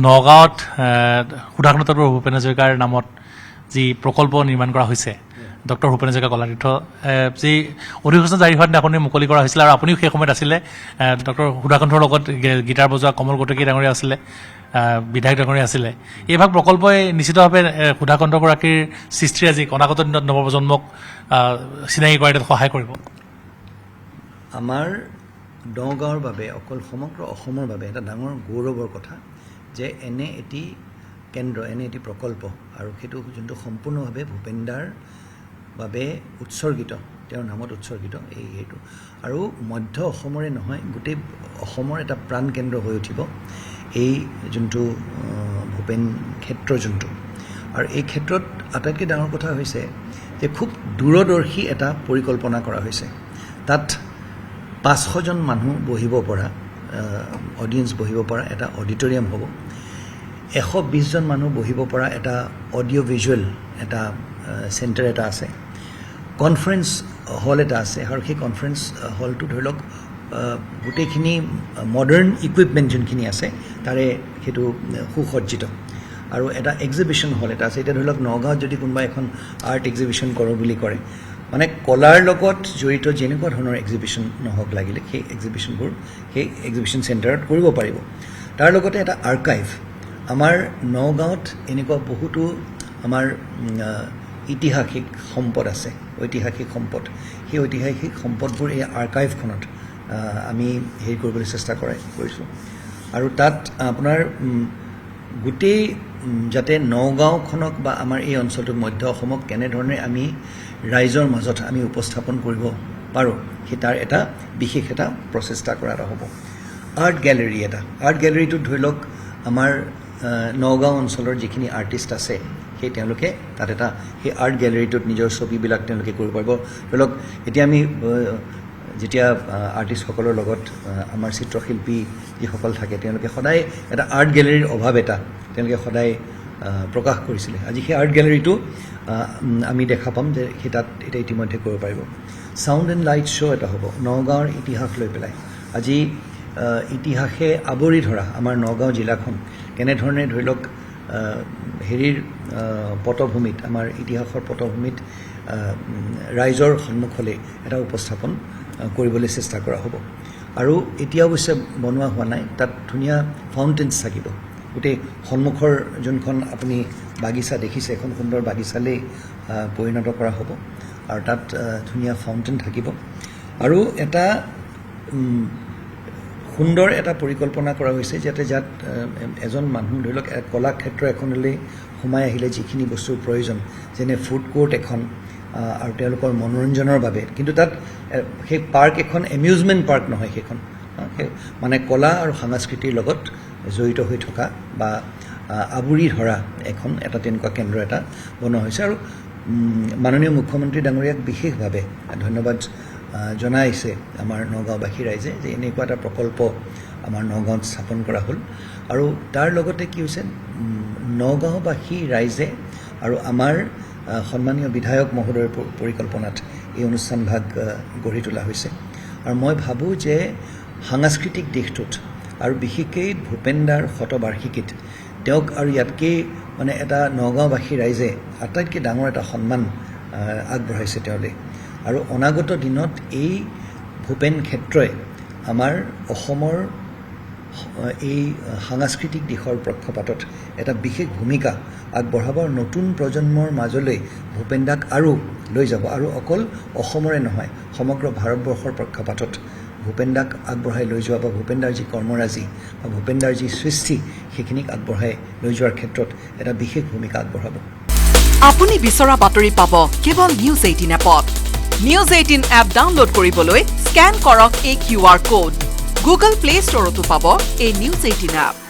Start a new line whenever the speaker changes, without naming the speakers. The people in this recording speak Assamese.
নগাঁৱত সুধাকৰ্ণত ভূপেন হাজৰিকাৰ নামত যি প্ৰকল্প নিৰ্মাণ কৰা হৈছে ডক্টৰ ভূপেন হাজৰিকা কলাতীৰ্থ যি অধিসূচনা জাৰি হোৱাৰ দিনাখনি মুকলি কৰা হৈছিলে আৰু আপুনিও সেই সময়ত আছিলে ডক্টৰ সুধাকণ্ঠৰ লগত গীটাৰ বজোৱা কমল কটকী ডাঙৰীয়া আছিলে বিধায়ক ডাঙৰীয়া আছিলে এইভাগ প্ৰকল্পই নিশ্চিতভাৱে সুধাকণ্ঠগৰাকীৰ সৃষ্টিৰ আজি অনাগত দিনত নৱপ্ৰজন্মক চিনাকি কৰাত সহায় কৰিব
আমাৰ নগাঁৱৰ বাবে অকল সমগ্ৰ অসমৰ বাবে এটা ডাঙৰ গৌৰৱৰ কথা যে এনে এটি কেন্দ্ৰ এনে এটি প্ৰকল্প আৰু সেইটো যোনটো সম্পূৰ্ণভাৱে ভূপেনদাৰ বাবে উৎসৰ্গিত তেওঁৰ নামত উৎসৰ্গিত এইটো আৰু মধ্য অসমৰে নহয় গোটেই অসমৰ এটা প্ৰাণ কেন্দ্ৰ হৈ উঠিব এই যোনটো ভূপেন ক্ষেত্ৰ যোনটো আৰু এই ক্ষেত্ৰত আটাইতকৈ ডাঙৰ কথা হৈছে যে খুব দূৰদৰ্শী এটা পৰিকল্পনা কৰা হৈছে তাত 500জন মানুহ বহিব পৰা অডিয়েন্স বহিব পৰা এটা অডিটৰিয়াম হ'ব 120জন মানুহ বহিব পৰা এটা অডিঅ' ভিজুৱেল এটা চেণ্টাৰ এটা আছে কনফাৰেন্স হল এটা আছে আৰু সেই কনফাৰেন্স হলটো ধৰি লওক গোটেইখিনি মডাৰ্ণ ইকুইপমেণ্ট যোনখিনি আছে তাৰে সেইটো সুসজ্জিত আৰু এটা এক্সিবিশ্যন হল এটা আছে এতিয়া ধৰি লওক নগাঁৱত যদি কোনোবা এখন আৰ্ট এক্সিবিশ্যন কৰোঁ বুলি কৰে মানে কলাৰ লগত জড়িত যেনেকুৱা ধৰণৰ এক্সিবিশ্যন নহওক লাগিলে সেই এক্সিবিশ্যনবোৰ সেই এক্সিবিশ্যন চেণ্টাৰত কৰিব পাৰিব তাৰ লগতে এটা আৰ্কাইভ আমাৰ নগাঁৱত এনেকুৱা বহুতো আমাৰ ঐতিহাসিক সম্পদ আছে ঐতিহাসিক সম্পদ সেই ঐতিহাসিক সম্পদবোৰ এই আৰ্কাইভখনত আমি হেৰি কৰিবলৈ চেষ্টা কৰিছোঁ আৰু তাত আপোনাৰ গোটেই যাতে নগাঁওখনক বা আমাৰ এই অঞ্চলটোত মধ্য অসমক কেনেধৰণে আমি ৰাইজৰ মাজত আমি উপস্থাপন কৰিব পাৰোঁ সেই তাৰ এটা বিশেষ এটা প্ৰচেষ্টা কৰা এটা হ'ব আৰ্ট গেলেৰীটোত ধৰি লওক আমাৰ নগাঁও অঞ্চলৰ যিখিনি আৰ্টিষ্ট আছে সেই তেওঁলোকে তাত এটা সেই আৰ্ট গেলেৰীটোত নিজৰ ছবিবিলাক তেওঁলোকে কৰিব পাৰিব ধৰি লওক এতিয়া আমি যেতিয়া আৰ্টিষ্টসকলৰ লগত আমাৰ চিত্ৰশিল্পী যিসকল থাকে তেওঁলোকে সদায় এটা আৰ্ট গেলেৰীৰ অভাৱ এটা তেওঁলোকে সদায় প্ৰকাশ কৰিছিলে আজি সেই আৰ্ট গেলেৰীটো আমি দেখা পাম যে সেই তাত এতিয়া ইতিমধ্যে কৰিব পাৰিব ছাউণ্ড এণ্ড লাইট শ্ব' এটা হ'ব নগাঁৱৰ ইতিহাস লৈ পেলাই আজি ইতিহাসে আৱৰি ধৰা আমাৰ নগাঁও জিলাখন কেনেধৰণে ধৰি লওক হেৰিৰ পটভূমিত আমাৰ ইতিহাসৰ পটভূমিত ৰাইজৰ সন্মুখলৈ এটা উপস্থাপন কৰিবলৈ চেষ্টা কৰা হ'ব আৰু এতিয়া অৱশ্যে বনোৱা হোৱা নাই তাত ধুনীয়া ফাউণ্টেইনছ থাকিব গোটেই সন্মুখৰ যোনখন আপুনি বাগিচা দেখিছে এখন সুন্দৰ বাগিচালৈ পৰিণত কৰা হ'ব আৰু তাত ধুনীয়া ফাউণ্টেইন থাকিব আৰু এটা সুন্দৰ এটা পৰিকল্পনা কৰা হৈছে যাতে যাত এজন মানুহ ধৰি লওক কলাক্ষেত্ৰ এখনলৈ সোমাই আহিলে যিখিনি বস্তুৰ প্ৰয়োজন যেনে ফুড কোৰ্ট এখন আৰু তেওঁলোকৰ মনোৰঞ্জনৰ বাবে কিন্তু তাত সেই পাৰ্ক এখন এমিউজমেণ্ট পাৰ্ক নহয় সেইখন মানে কলা আৰু সংস্কৃতিৰ লগত জড়িত হৈ থকা বা আৱৰি ধৰা এটা তেনেকুৱা কেন্দ্ৰ এটা বনোৱা হৈছে আৰু মাননীয় মুখ্যমন্ত্ৰী ডাঙৰীয়াক বিশেষভাৱে ধন্যবাদ জনাইছে আমাৰ নগাঁওবাসী ৰাইজে যে এনেকুৱা এটা প্ৰকল্প আমাৰ নগাঁৱত স্থাপন কৰা হ'ল আৰু তাৰ লগতে কি হৈছে নগাঁওবাসী ৰাইজে আৰু আমাৰ সন্মানীয় বিধায়ক মহোদয়ৰ পৰিকল্পনাত এই অনুষ্ঠানভাগ গঢ়ি তোলা হৈছে আৰু মই ভাবোঁ যে সাংস্কৃতিক দিশটোত আৰু বিশেষকৈ ভূপেনদাৰ শতবাৰ্ষিকীত তেওঁক আৰু ইয়াতকৈ মানে এটা নগাঁওবাসী ৰাইজে আটাইতকৈ ডাঙৰ এটা সন্মান আগবঢ়াইছে তেওঁলৈ আৰু অনাগত দিনত এই ভূপেন ক্ষেত্ৰই আমাৰ অসমৰ এই সাংস্কৃতিক দিশৰ পক্ষপাতত এটা বিশেষ ভূমিকা আগবঢ়াব আৰু নতুন প্ৰজন্মৰ মাজলৈ ভূপেনদাক আৰু লৈ যাব আৰু অকল অসমৰে নহয় সমগ্ৰ ভাৰতবৰ্ষৰ পক্ষপাতত ভূপেনদাক আগবঢ়াই লৈ যোৱা বা ভূপেনদাৰ যি কৰ্মৰাজি বা ভূপেনদাৰ যি সৃষ্টি সেইখিনিক আগবঢ়াই লৈ যোৱাৰ ক্ষেত্ৰত এটা বিশেষ ভূমিকা আগবঢ়াব
আপুনি বিচৰা বাতৰি পাব কেৱল নিউজ 18 এপত নিউজ 18 এপ ডাউনলোড কৰিবলৈ স্কেন কৰক এই QR কোড গুগল প্লে ষ্টৰতো পাব এই নিউজ 18 এপ